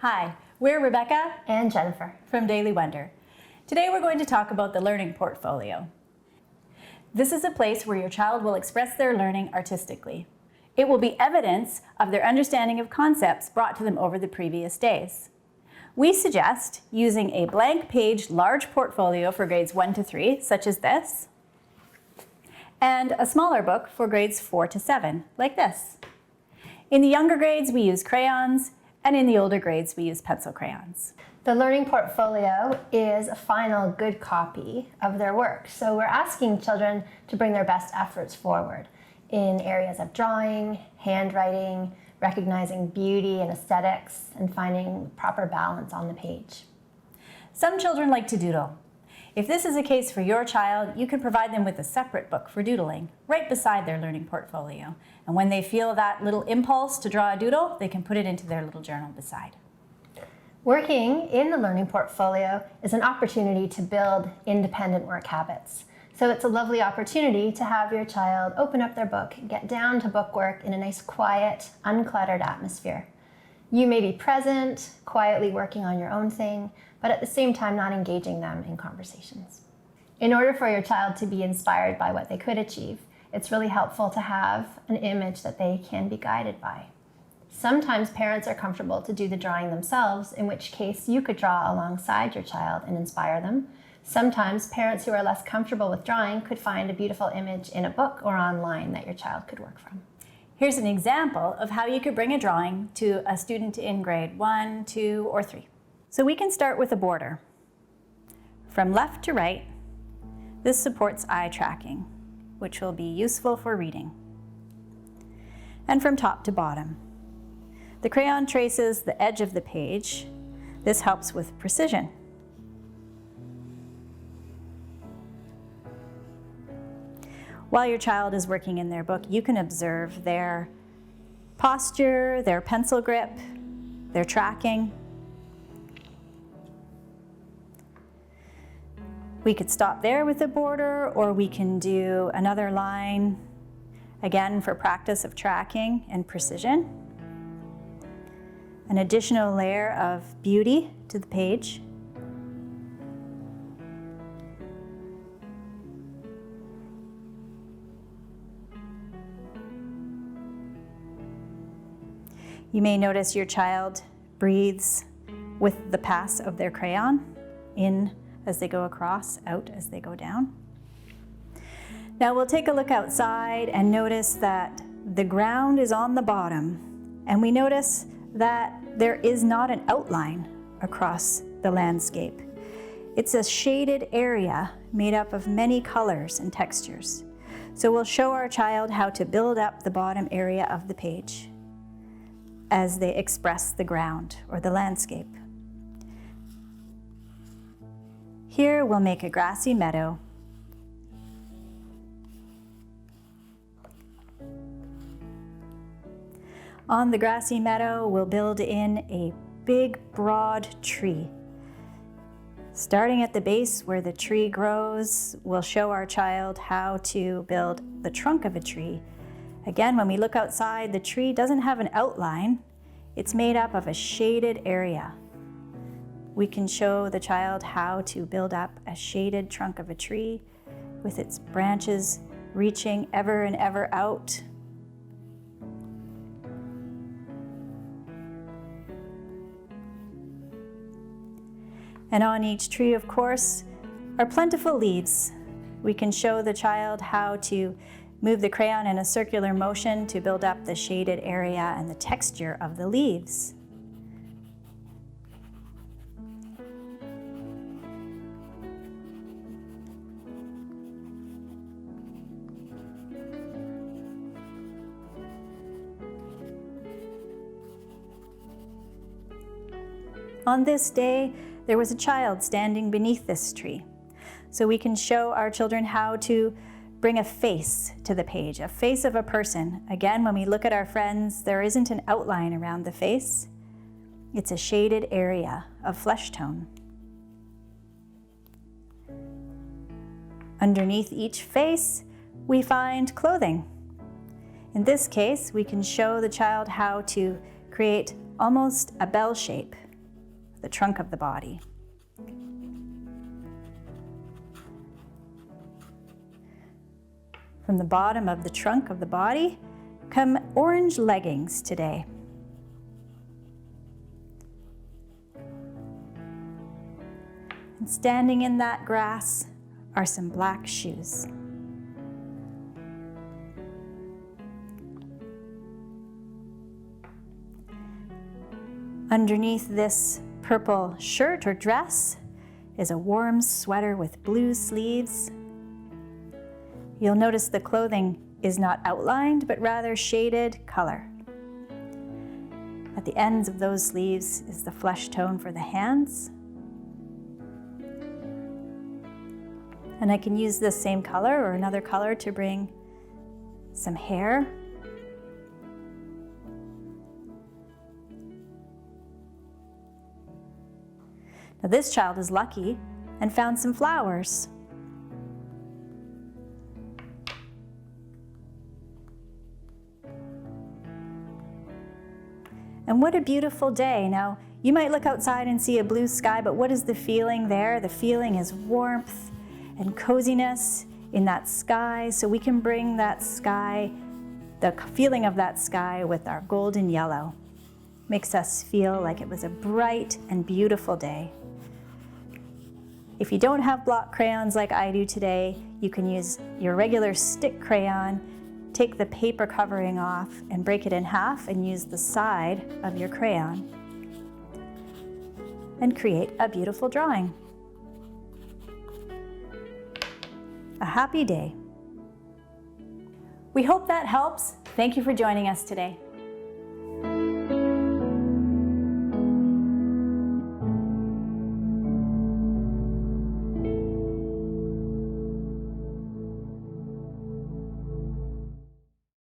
Hi, we're Rebecca and Jennifer from Daily Wonder. Today we're going to talk about the learning portfolio. This is a place where your child will express their learning artistically. It will be evidence of their understanding of concepts brought to them over the previous days. We suggest using a blank page large portfolio for grades 1 to 3, such as this, and a smaller book for grades 4 to 7, like this. In the younger grades, we use crayons, and in the older grades, we use pencil crayons. The learning portfolio is a final good copy of their work. So we're asking children to bring their best efforts forward in areas of drawing, handwriting, recognizing beauty and aesthetics, and finding proper balance on the page. Some children like to doodle. If this is a case for your child, you can provide them with a separate book for doodling right beside their learning portfolio. And when they feel that little impulse to draw a doodle, they can put it into their little journal beside. Working in the learning portfolio is an opportunity to build independent work habits. So it's a lovely opportunity to have your child open up their book, get down to bookwork in a nice, quiet, uncluttered atmosphere. You may be present, quietly working on your own thing, but at the same time not engaging them in conversations. In order for your child to be inspired by what they could achieve, it's really helpful to have an image that they can be guided by. Sometimes parents are comfortable to do the drawing themselves, in which case you could draw alongside your child and inspire them. Sometimes parents who are less comfortable with drawing could find a beautiful image in a book or online that your child could work from. Here's an example of how you could bring a drawing to a student in grade 1, 2, or 3. So we can start with a border. From left to right, this supports eye tracking, which will be useful for reading. And from top to bottom. The crayon traces the edge of the page. This helps with precision. While your child is working in their book, you can observe their posture, their pencil grip, their tracking. We could stop there with the border, or we can do another line, again for practice of tracking and precision. An additional layer of beauty to the page. You may notice your child breathes with the pass of their crayon, in as they go across, out as they go down. Now we'll take a look outside and notice that the ground is on the bottom, and we notice that there is not an outline across the landscape. It's a shaded area made up of many colors and textures. So we'll show our child how to build up the bottom area of the page as they express the ground or the landscape. Here we'll make a grassy meadow. On the grassy meadow, we'll build in a big, broad tree. Starting at the base where the tree grows, we'll show our child how to build the trunk of a tree. Again, when we look outside, the tree doesn't have an outline. It's made up of a shaded area. We can show the child how to build up a shaded trunk of a tree with its branches reaching ever and ever out. And on each tree, of course, are plentiful leaves. We can show the child how to move the crayon in a circular motion to build up the shaded area and the texture of the leaves. On this day, there was a child standing beneath this tree. So we can show our children how to bring a face to the page, a face of a person. Again, when we look at our friends, there isn't an outline around the face. It's a shaded area of flesh tone. Underneath each face, we find clothing. In this case, we can show the child how to create almost a bell shape the trunk of the body. From the bottom of the trunk of the body come orange leggings today. And standing in that grass are some black shoes. Underneath this purple shirt or dress is a warm sweater with blue sleeves. You'll notice the clothing is not outlined, but rather shaded color. At the ends of those sleeves is the flesh tone for the hands. And I can use this same color or another color to bring some hair. Now this child is lucky and found some flowers. And what a beautiful day. Now, you might look outside and see a blue sky, but what is the feeling there? The feeling is warmth and coziness in that sky, so we can bring that sky, the feeling of that sky with our golden yellow. Makes us feel like it was a bright and beautiful day. If you don't have block crayons like I do today, you can use your regular stick crayon, take the paper covering off and break it in half and use the side of your crayon and create a beautiful drawing. A happy day. We hope that helps. Thank you for joining us today.